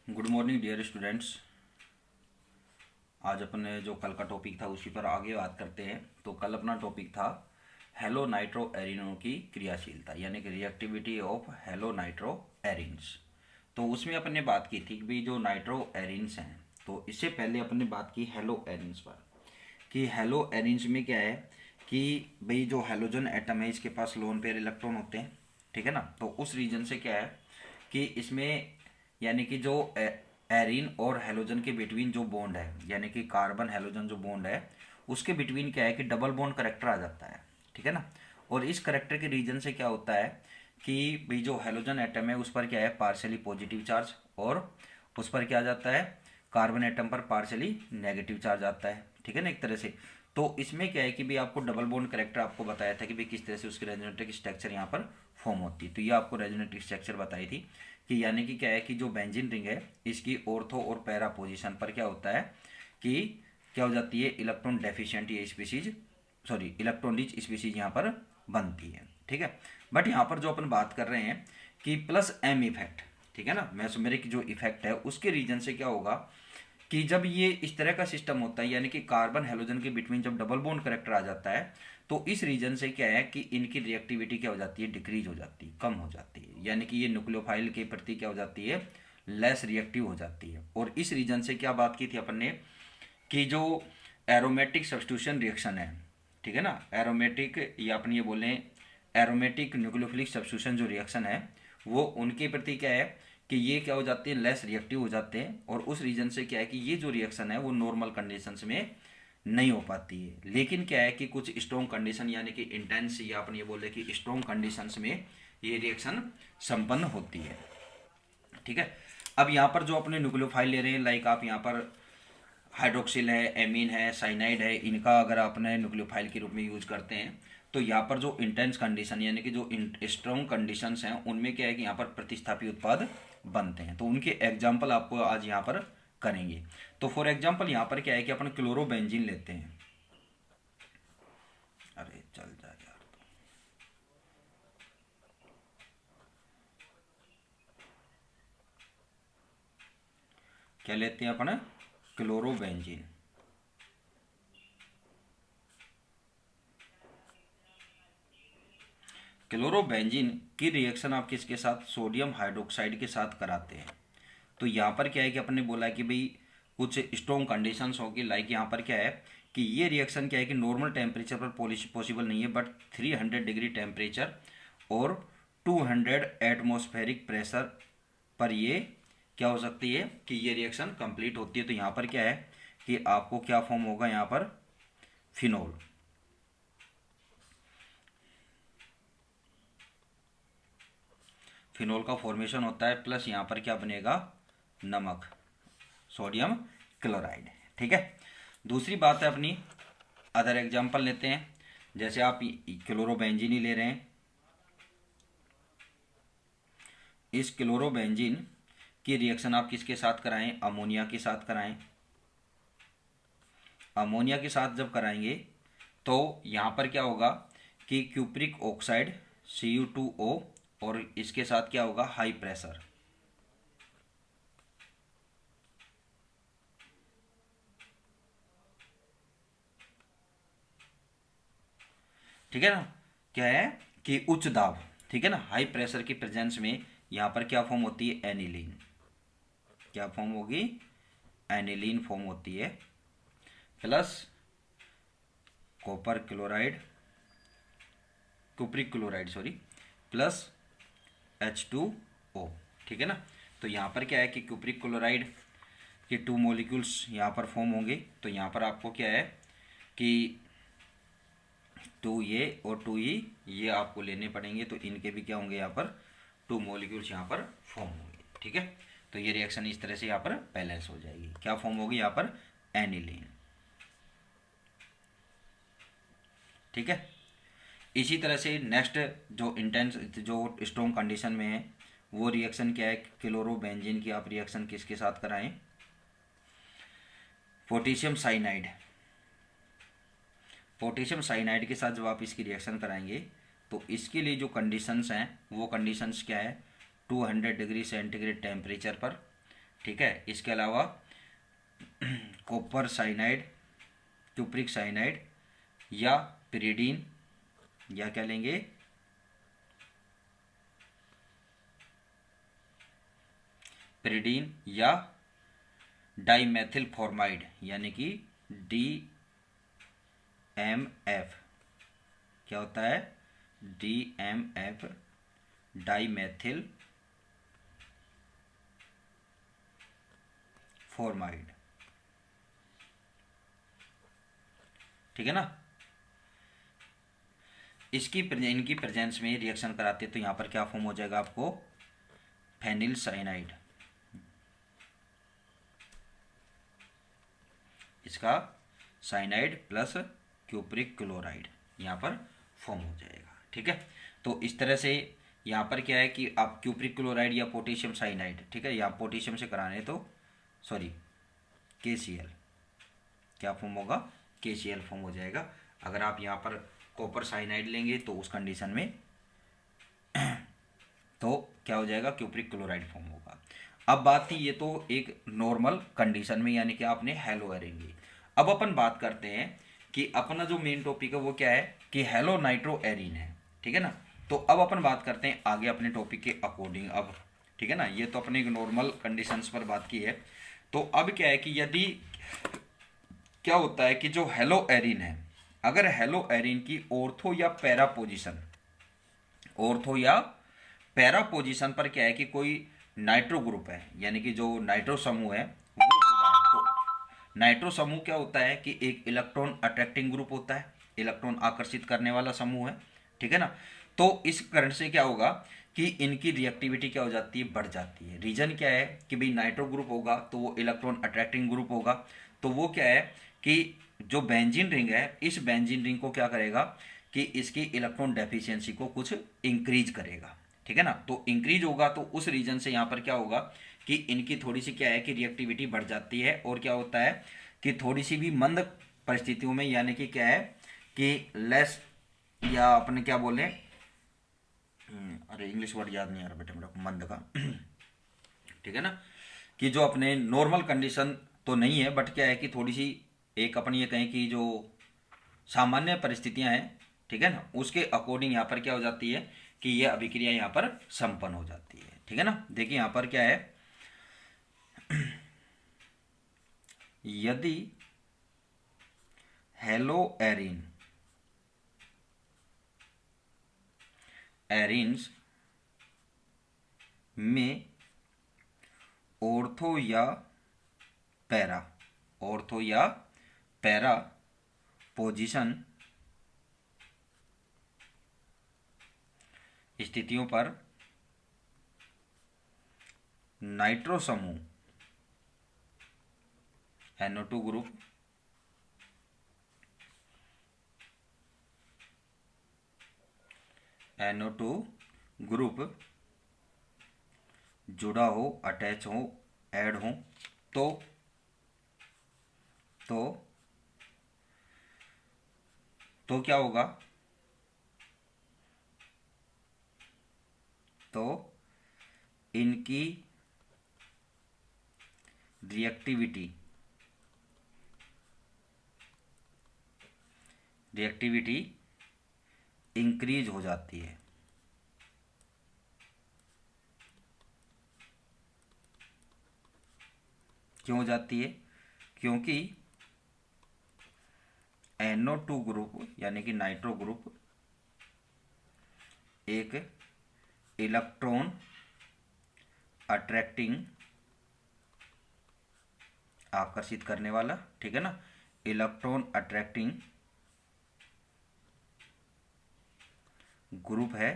Good morning dear students. आज अपने जो कल का टॉपिक था उसी पर आगे बात करते हैं। तो कल अपना टॉपिक था हेलो नाइट्रो एरिनो की क्रियाशीलता, यानी कि reactivity of hello nitro arenes. तो उसमें अपन ने बात की थी कि भाई जो नाइट्रो एरिन्स हैं, तो इससे पहले अपन ने बात की हेलो एरिन्स पर कि हेलो एरिन्स में क्या है कि भाई जो हेलोजन एटम है इसके पास लोन पेयर इलेक्ट्रॉन होते हैं, ठीक है ना। तो उस रीजन से क्या है कि इसमें यानी कि जो एरिन और हेलोजन के बिटवीन जो बॉन्ड है, यानी कि कार्बन हेलोजन जो बॉन्ड है उसके बिटवीन क्या है कि डबल बॉन्ड करेक्टर आ जाता है, ठीक है ना। और इस करेक्टर के रीजन से क्या होता है कि भाई जो हेलोजन एटम है उस पर क्या है पार्शियली पॉजिटिव चार्ज, और उस पर क्या आ जाता है कार्बन एटम पर पार्शियली नेगेटिव चार्ज आता है, ठीक है ना, एक तरह से। तो इसमें क्या है कि भाई आपको डबल बॉन्ड करेक्टर आपको बताया था कि भाई किस तरह से उसकी रेजोनेटिक स्ट्रक्चर यहाँ पर फॉर्म होती है। तो ये आपको रेजोनेटिक स्ट्रक्चर बताई थी कि यानी कि क्या है कि जो बेंजीन रिंग है इसकी ऑर्थो और पैरा पोजीशन पर क्या होता है कि क्या हो जाती है इलेक्ट्रॉन डेफिशिएंट ये species, sorry electron rich species यहाँ पर बनती है, ठीक है। बट यहाँ पर जो अपन बात कर रहे हैं कि प्लस एम इफेक्ट, ठीक है ना, मेसोमेरिक जो इफेक्ट है उसके रीजन से क्या होगा कि जब ये इस तरह का सिस्टम होता है यानी कि कार्बन हेलोजन के बिटवीन जब डबल बॉन्ड करेक्टर आ जाता है तो इस रीजन से क्या है कि इनकी रिएक्टिविटी क्या हो जाती है डिक्रीज हो जाती है, कम हो जाती है, यानी कि ये न्यूक्लियोफाइल के प्रति क्या हो जाती है लेस रिएक्टिव हो जाती है। और इस रीजन से क्या बात की थी अपन ने कि जो एरोमेटिक सब्स्टिट्यूशन रिएक्शन है, ठीक है ना, एरोमेटिक या अपन ये बोलें एरोमेटिक न्यूक्लियोफिलिक सब्स्टिट्यूशन जो रिएक्शन है वो उनके प्रति क्या है कि ये क्या हो जाते हैं लेस रिएक्टिव हो जाते हैं। और उस रीजन से क्या है कि ये जो रिएक्शन है वो नॉर्मल कंडीशंस में नहीं हो पाती है। लेकिन क्या है कि कुछ स्ट्रॉन्ग कंडीशन यानी कि इंटेंस या अपन ये बोले कि स्ट्रॉन्ग कंडीशंस में ये रिएक्शन संपन्न होती है, ठीक है। अब यहाँ पर जो अपने न्यूक्लियोफाइल ले रहे हैं, लाइक आप यहाँ पर हाइड्रोक्सिल है, एमीन है, साइनाइड है, इनका अगर आपने न्यूक्लियोफाइल के रूप में यूज करते हैं तो यहाँ पर जो इंटेंस कंडीशन यानी कि जो स्ट्रॉन्ग कंडीशंस हैं उनमें क्या है कि यहाँ पर प्रतिस्थापी उत्पाद बनते हैं। तो उनके एग्जाम्पल आपको आज यहाँ पर करेंगे। तो फॉर एग्जाम्पल यहाँ पर क्या है कि अपन क्लोरोबेंजीन लेते हैं। अरे चल जा यार, क्या लेते हैं अपन क्लोरोबेंजीन। क्लोरोबेंजीन की रिएक्शन आप किसके साथ सोडियम हाइड्रोक्साइड के साथ कराते हैं। तो यहाँ पर क्या है कि अपन ने बोला कि भाई कुछ स्ट्रॉन्ग कंडीशंस होगी, लाइक यहाँ पर क्या है कि ये रिएक्शन क्या है कि नॉर्मल टेम्परेचर पर पॉसिबल नहीं है, बट 300 डिग्री टेम्परेचर और 200 एटमॉस्फेरिक प्रेशर पर ये क्या हो सकती है कि ये रिएक्शन कंप्लीट होती है। तो यहाँ पर क्या है कि आपको क्या फॉर्म होगा यहाँ पर फिनोल, फिनोल का फॉर्मेशन होता है, प्लस यहाँ पर क्या बनेगा नमक, सोडियम क्लोराइड, ठीक है। दूसरी बात है अपनी अदर एग्जांपल लेते हैं, जैसे आप क्लोरोबेंजीन ही ले रहे हैं। इस क्लोरोबेंजीन की रिएक्शन आप किसके साथ कराएं अमोनिया के साथ कराएं। अमोनिया के साथ जब कराएंगे तो यहाँ पर क्या होगा कि क्यूप्रिक ऑक्साइड Cu2O और इसके साथ क्या होगा हाई प्रेशर, ठीक है ना, क्या है कि उच्च दाब, ठीक है ना, हाई प्रेशर की प्रेजेंस में यहाँ पर क्या फॉर्म होती है एनिलीन, क्या फॉर्म होगी एनिलीन फॉर्म होती है, plus copper chloride cupric chloride sorry plus H2O, ठीक है ना। तो यहाँ पर क्या है कि कुप्रिक क्लोराइड के 2 मॉलिक्यूल्स यहाँ पर फॉर्म होंगे। तो यहाँ पर आपको क्या है कि 2 ये और 2 ये आपको लेने पड़ेंगे, तो इनके भी क्या होंगे यहाँ पर 2 मॉलिक्यूल्स यहाँ पर फॉर्म होंगे, ठीक है। तो ये रिएक्शन इस तरह से यहाँ पर बैलेंस हो जाएगी, क्या फॉर्म होगी यहाँ पर एनिलीन, ठीक है। इसी तरह से नेक्स्ट जो इंटेंस जो स्ट्रॉन्ग कंडीशन में है वो रिएक्शन क्या है क्लोरोबेंजीन की आप रिएक्शन किसके साथ कराएं पोटेशियम साइनाइड, पोटेशियम साइनाइड के साथ जब आप इसकी रिएक्शन कराएंगे तो इसके लिए जो कंडीशंस हैं वो कंडीशंस क्या है 200 डिग्री सेंटीग्रेड टेम्परेचर पर ठीक है। इसके अलावा कॉपर साइनाइड, क्यूप्रिक साइनाइड या पिरिडीन, या क्या लेंगे, पिरिडीन या डाइमेथिल फॉर्माइड यानी कि DMF। क्या होता है, DMF, डाइमेथिल फॉर्माइड, ठीक है ना। इनकी प्रेजेंस में रिएक्शन कराते हैं तो यहाँ पर क्या फॉर्म हो जाएगा आपको, फेनिल साइनाइड। इसका साइनाइड प्लस क्यूप्रिक क्लोराइड यहाँ पर फॉर्म हो जाएगा, ठीक है। तो इस तरह से यहाँ पर क्या है कि आप क्यूप्रिक क्लोराइड या पोटेशियम साइनाइड, ठीक है, यहाँ पोटेशियम से कराने तो सॉरी KCl, क्या फॉर्म होगा, KCl फॉर्म हो जाएगा। अगर आप यहाँ पर कॉपर साइनाइड लेंगे तो उस कंडीशन में तो क्या हो जाएगा, क्यूप्रिक क्लोराइड फॉर्म होगा। अब बात थी ये तो एक नॉर्मल कंडीशन में, यानी कि आपने हेलो एरेंगे। अब अपन बात करते हैं कि अपना जो मेन टॉपिक है वो क्या है कि हेलो नाइट्रो एरिन है, ठीक है ना। तो अब अपन बात करते हैं आगे अपने टॉपिक के अकॉर्डिंग अब, ठीक है ना। ये तो अपने एक नॉर्मल कंडीशंस पर बात की है। तो अब क्या है कि यदि क्या होता है कि जो हेलो एरिन है, अगर हेलो एरिन की ऑर्थो या पैरा पोजीशन, ऑर्थो या पैरा पोजीशन पर क्या है कि कोई नाइट्रो ग्रुप है, यानी कि जो नाइट्रो समूह है वो जुड़ा है। तो नाइट्रो समूह क्या होता है कि एक इलेक्ट्रॉन अट्रैक्टिंग ग्रुप होता है, इलेक्ट्रॉन आकर्षित करने वाला समूह है, ठीक है ना। तो इस कारण से क्या होगा कि इनकी रिएक्टिविटी क्या हो जाती है, बढ़ जाती है। रीजन क्या है कि भाई नाइट्रो ग्रुप होगा तो वो इलेक्ट्रॉन अट्रैक्टिंग ग्रुप होगा, तो वो क्या है कि जो बेंजीन रिंग है, इस बेंजीन रिंग को क्या करेगा कि इसकी इलेक्ट्रॉन डेफिशिएंसी को कुछ इंक्रीज करेगा, ठीक है ना। तो इंक्रीज होगा तो उस रीजन से यहाँ पर क्या होगा कि इनकी थोड़ी सी क्या है कि रिएक्टिविटी बढ़ जाती है, और क्या होता है कि थोड़ी सी भी मंद परिस्थितियों में, यानी कि क्या है कि लेस, या अपने क्या बोले, अरे इंग्लिश वर्ड याद नहीं आ रहा बेटा मेरा, मंद का ठीक है ना, कि जो अपने नॉर्मल कंडीशन तो नहीं है, बट क्या है कि थोड़ी सी एक अपन ये कहें कि जो सामान्य परिस्थितियां हैं, ठीक है ना, उसके अकॉर्डिंग यहाँ पर क्या हो जाती है कि यह अभिक्रिया यहाँ पर संपन्न हो जाती है, ठीक है ना। देखिए यहाँ पर क्या है, यदि हेलो एरिन, एरिन्स में ऑर्थो या पैरा, ऑर्थो या पैरा पोजीशन स्थितियों पर नाइट्रो समूह NO2 ग्रुप जुड़ा हो, अटैच हो, ऐड हो, तो क्या होगा, तो इनकी रिएक्टिविटी इंक्रीज हो जाती है। क्यों हो जाती है, क्योंकि NO2 ग्रुप यानी कि नाइट्रो ग्रुप एक इलेक्ट्रॉन अट्रैक्टिंग, आकर्षित करने वाला, ठीक है ना, इलेक्ट्रॉन अट्रैक्टिंग ग्रुप है,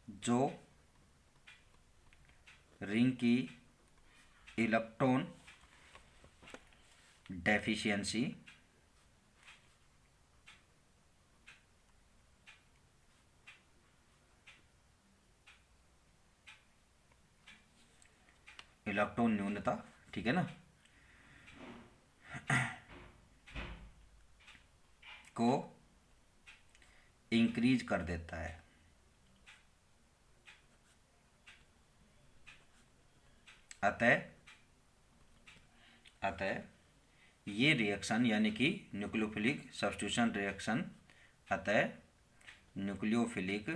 जो रिंग की इलेक्ट्रॉन डेफिशिएंसी इलेक्ट्रॉन न्यूनता, ठीक है ना, को इंक्रीज कर देता है। अतः अतः ये रिएक्शन यानी कि न्यूक्लियोफिलिक सब्स्टिट्यूशन रिएक्शन, अतः न्यूक्लियोफिलिक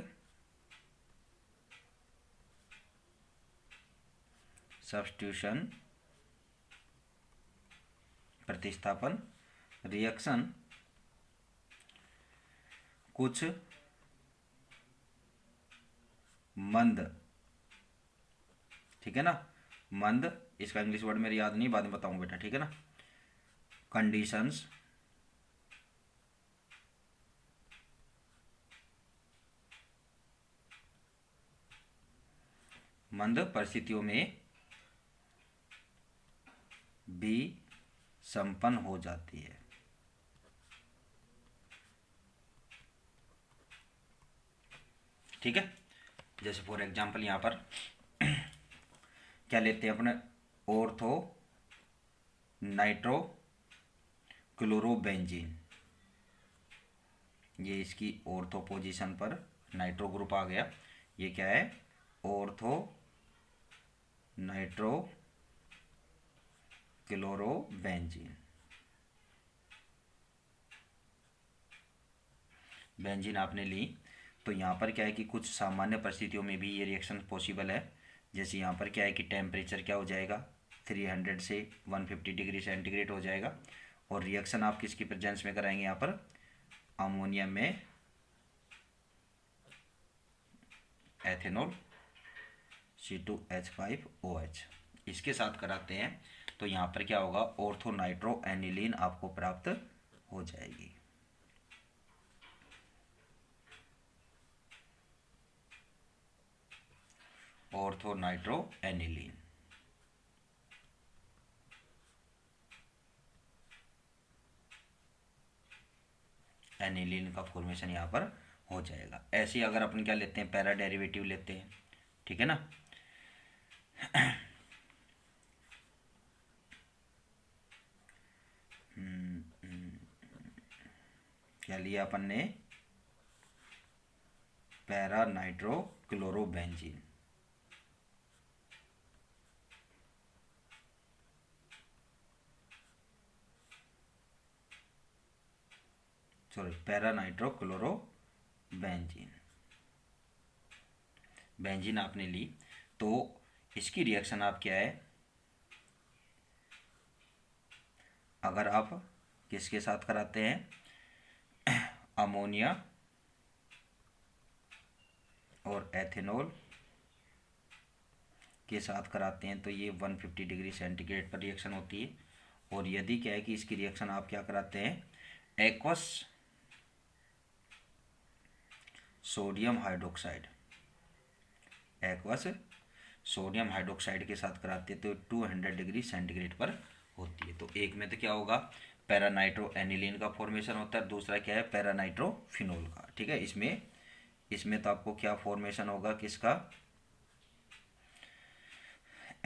सब्स्टिट्यूशन प्रतिस्थापन रिएक्शन कुछ मंद, ठीक है ना, मंद, इसका इंग्लिश वर्ड मेरे याद नहीं, बाद में बताऊंगा बेटा, ठीक है ना, कंडीशंस मंद परिस्थितियों में भी संपन्न हो जाती है। ठीक है, जैसे फॉर एग्जांपल यहाँ पर क्या लेते हैं अपने, ऑर्थो नाइट्रो क्लोरोबेंजीन, ये इसकी ऑर्थो पोजीशन पर नाइट्रो ग्रुप आ गया, ये क्या है, ऑर्थो नाइट्रो क्लोरोबेंजीन। बेंजीन आपने ली, तो यहाँ पर क्या है कि कुछ सामान्य परिस्थितियों में भी ये रिएक्शन पॉसिबल है। जैसे यहाँ पर क्या है कि टेम्परेचर क्या हो जाएगा, 300 से 150 डिग्री सेंटीग्रेड हो जाएगा, और रिएक्शन आप किसकी प्रेजेंस में कराएंगे, यहाँ पर अमोनिया में एथेनॉल C2H5OH इसके साथ कराते हैं, तो यहाँ पर क्या होगा, ऑर्थो नाइट्रो एनिलीन आपको प्राप्त हो जाएगी। ऑर्थो नाइट्रो एनिलीन, एनिलीन का फॉर्मेशन यहाँ पर हो जाएगा। ऐसे ही अगर अपन क्या लेते हैं, पैरा डेरिवेटिव लेते हैं, ठीक है ना, क्या लिया अपन ने, para nitro chlorobenzene, sorry para nitro chlorobenzene, benzene आपने ली, तो इसकी रिएक्शन आप क्या है, अगर आप किसके साथ कराते हैं, अमोनिया और एथेनॉल के साथ कराते हैं, तो ये 150 डिग्री सेंटीग्रेड पर रिएक्शन होती है। और यदि क्या है कि इसकी रिएक्शन आप क्या कराते हैं, aqueous sodium hydroxide, aqueous sodium hydroxide के साथ कराते हैं, तो 200 डिग्री सेंटीग्रेड पर होती है। तो एक में तो क्या होगा, पैरानाइट्रो एनिलीन का फॉर्मेशन होता है, दूसरा क्या है, पैरानाइट्रोफिनोल का। ठीक है, इसमें तो आपको क्या फॉर्मेशन होगा, किसका,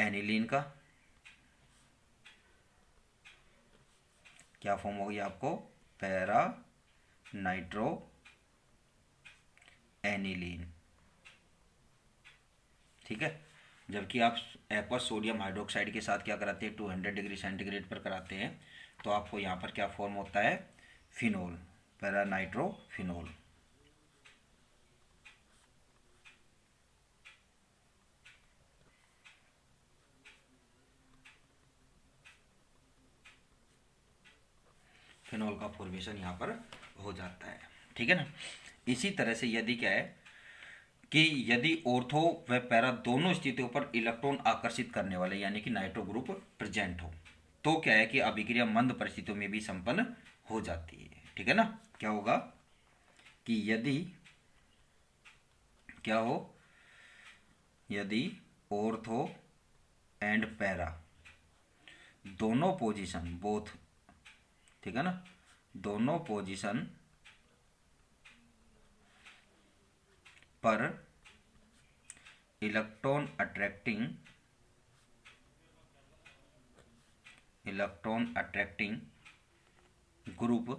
एनिलीन का। क्या फॉर्म होगी आपको, पैरा नाइट्रो एनिलीन। ठीक है, जबकि आप एक्वस सोडियम हाइड्रोक्साइड के साथ क्या कराते हैं, 200 डिग्री सेंटीग्रेड पर कराते हैं, तो आपको यहाँ पर क्या फॉर्म होता है, फिनोल, पैरा नाइट्रोफिनोल। फिनोल का फॉर्मेशन यहाँ पर हो जाता है। ठीक है ना, इसी तरह से यदि क्या है कि यदि ऑर्थो व पैरा दोनों स्थितियों पर इलेक्ट्रॉन आकर्षित करने वाले यानी कि नाइट्रो ग्रुप प्रेजेंट हो, तो क्या है कि अभिक्रिया मंद परिस्थितियों में भी संपन्न हो जाती है। ठीक है ना, क्या होगा कि यदि क्या हो, यदि ऑर्थो एंड पैरा दोनों पोजीशन, बोथ, ठीक है ना, दोनों पोजीशन पर इलेक्ट्रॉन अट्रैक्टिंग ग्रुप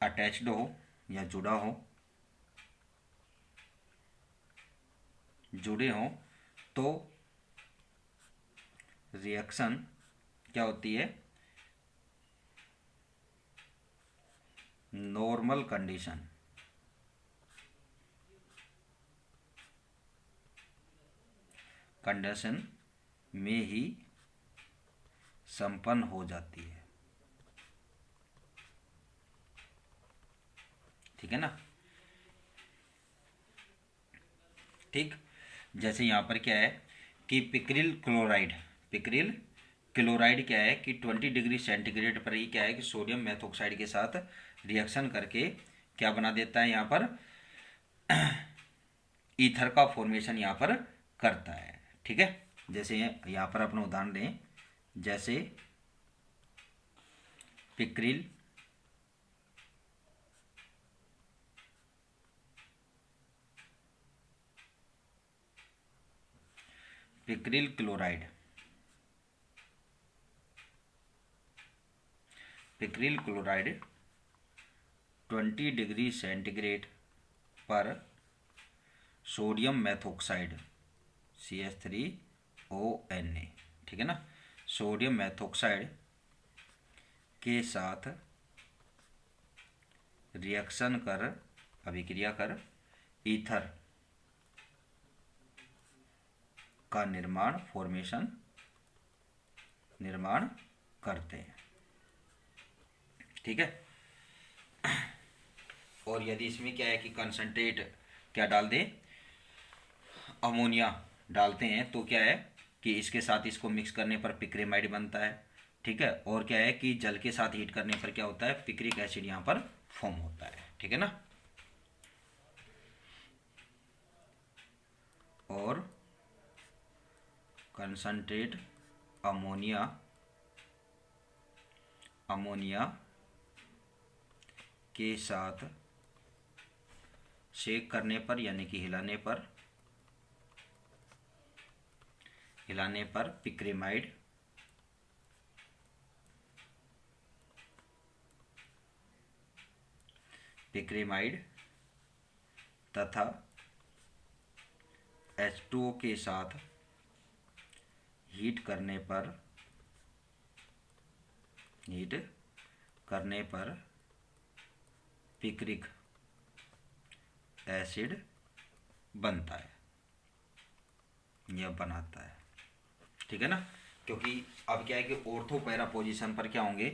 अटैच्ड हो या जुड़ा हो, जुड़े हों तो रिएक्शन क्या होती है, नॉर्मल कंडीशन में ही संपन्न हो जाती है। ठीक है ना। ठीक, जैसे यहाँ पर क्या है कि पिक्रिल क्लोराइड क्या है कि 20 डिग्री सेंटीग्रेड पर ही क्या है कि सोडियम मेथोक्साइड के साथ रिएक्शन करके क्या बना देता है, यहाँ पर ईथर का फॉर्मेशन यहाँ पर करता है। ठीक है, जैसे यहाँ पर अपना उदाहरण दें, जैसे पिक्रिल क्लोराइड 20 डिग्री सेंटीग्रेड पर सोडियम मेथोक्साइड CH3ONA, ठीक है ना, सोडियम मेथोक्साइड के साथ रिएक्शन कर, अभिक्रिया कर ईथर का निर्माण करते हैं। ठीक है, और यदि इसमें क्या है कि कंसंट्रेट क्या डाल दें, अमोनिया डालते हैं, तो क्या है कि इसके साथ इसको मिक्स करने पर पिक्रेमाइड बनता है। ठीक है, और क्या है कि जल के साथ हीट करने पर क्या होता है, पिक्रिक एसिड यहाँ पर फॉर्म होता है। ठीक है ना। और कंसंट्रेट अमोनिया के साथ शेक करने पर यानी कि हिलाने पर पिक्रेमाइड तथा H2O के साथ हीट करने पर पिक्रिक एसिड बनता है, यह बनाता है। ठीक है ना, क्योंकि अब क्या है कि ऑर्थो पैरा पोजीशन पर क्या होंगे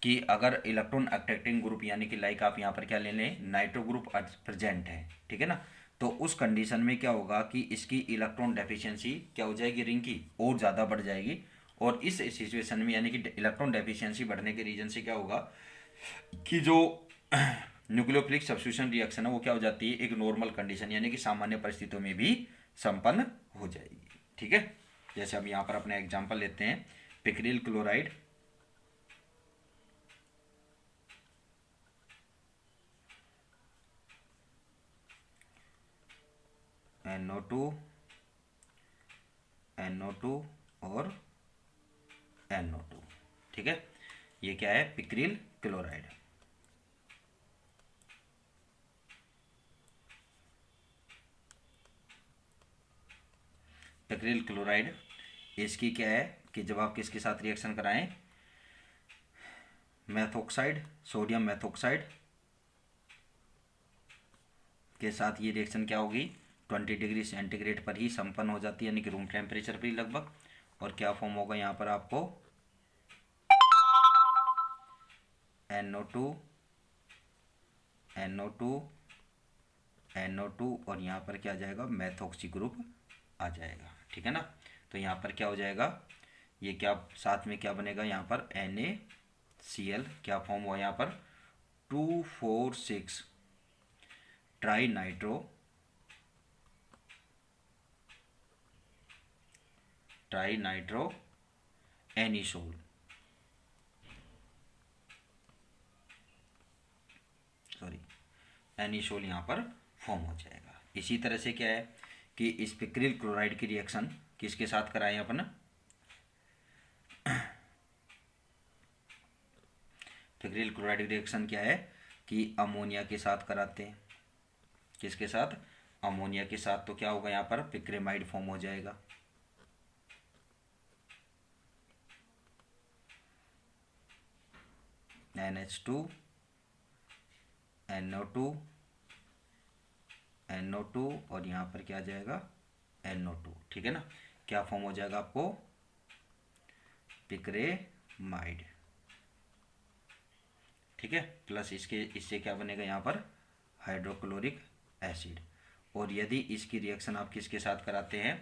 कि अगर इलेक्ट्रॉन अट्रैक्टिंग ग्रुप यानी कि लाइक आप यहाँ पर क्या ले लें, नाइट्रो ग्रुप प्रेजेंट है। ठीक है ना, तो उस कंडीशन में क्या होगा कि इसकी इलेक्ट्रॉन डेफिशिएंसी क्या हो जाएगी, रिंग की और ज़्यादा बढ़ जाएगी। और इस सिचुएशन में यानी कि इलेक्ट्रॉन डेफिशिएंसी बढ़ने के रीजन से क्या होगा कि जो न्यूक्लियोफिलिक सब्स्टिट्यूशन रिएक्शन है वो क्या हो जाती है, एक नॉर्मल कंडीशन यानी कि सामान्य परिस्थितियों में भी संपन्न हो जाएगी। ठीक है, जैसे अब यहाँ पर अपने एग्जांपल लेते हैं, पिक्रिल क्लोराइड NO2 और NO2। ठीक है, ये क्या है, पिक्रिल क्लोराइड। पिक्रिल क्लोराइड इसकी क्या है कि जब आप किसके साथ रिएक्शन कराएं, मेथोक्साइड, सोडियम मेथोक्साइड के साथ ये रिएक्शन क्या होगी, 20 डिग्री सेंटीग्रेड पर ही संपन्न हो जाती है यानी कि रूम टेम्परेचर पर ही लगभग। और क्या फॉर्म होगा यहाँ पर आपको NO2 और यहाँ पर क्या आ जाएगा, मेथोक्सी ग्रुप आ जाएगा। ठीक है ना, तो यहाँ पर क्या हो जाएगा, ये क्या साथ में क्या बनेगा, यहाँ पर NaCl क्या फॉर्म हुआ, यहाँ पर 2,4,6 ट्राई नाइट्रो एनिसोल। एनिसोल यहाँ पर फॉर्म हो जाएगा। इसी तरह से क्या है कि इस पिक्रिल क्लोराइड की रिएक्शन किसके साथ कराएं अपन, पिक्रिल क्लोराइड रिएक्शन क्या है कि अमोनिया के साथ कराते हैं, किसके साथ, अमोनिया के साथ तो क्या होगा, यहाँ पर पिक्रेमाइड फॉर्म हो जाएगा। NH2 NO2 NO2 और यहाँ पर क्या आ जाएगा, NO2, ठीक है ना। क्या फॉर्म हो जाएगा आपको, पिक्रेमाइड, ठीक है। प्लस इससे क्या बनेगा यहाँ पर, हाइड्रोक्लोरिक एसिड। और यदि इसकी रिएक्शन आप किसके साथ कराते हैं,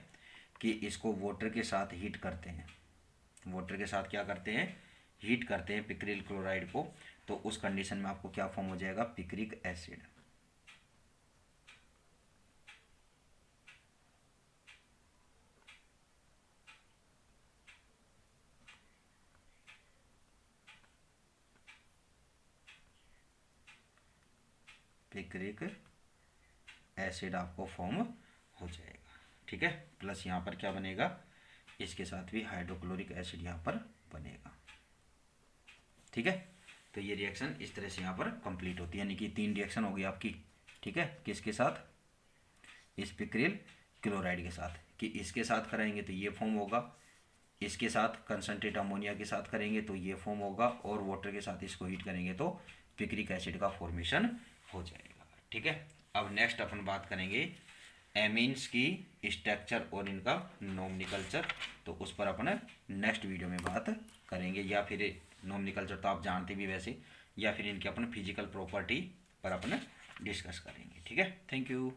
कि इसको वाटर के साथ हीट करते हैं, वाटर के साथ क्या करते हैं, हीट करते हैं पिक्रिल क्लोराइड को, तो उस कंडीशन में आपको क्या फॉर्म हो जाएगा, पिक्रिक एसिड। पिक्रिक एसिड आपको फॉर्म हो जाएगा, ठीक है। प्लस यहाँ पर क्या बनेगा, इसके साथ भी हाइड्रोक्लोरिक एसिड यहाँ पर बनेगा, ठीक है। तो ये रिएक्शन इस तरह से यहाँ पर कंप्लीट होती है, यानी कि 3 रिएक्शन हो गई आपकी, ठीक है। किसके साथ, इस पिक्रिल क्लोराइड के साथ, कि इसके साथ कराएंगे तो ये फॉर्म होगा, इसके साथ कंसनट्रेट अमोनिया के साथ करेंगे तो ये फॉर्म होगा, और वाटर के साथ इसको हीट करेंगे तो पिक्रिक एसिड का फॉर्मेशन हो जाएगा, ठीक है। अब नेक्स्ट अपन बात करेंगे एमीन्स की स्ट्रक्चर और इनका नोमेनक्लेचर, तो उस पर अपन नेक्स्ट वीडियो में बात करेंगे, या फिर नोमेनक्लेचर तो आप जानते भी वैसे, या फिर इनके अपन फिजिकल प्रॉपर्टी पर अपन डिस्कस करेंगे, ठीक है। Thank you.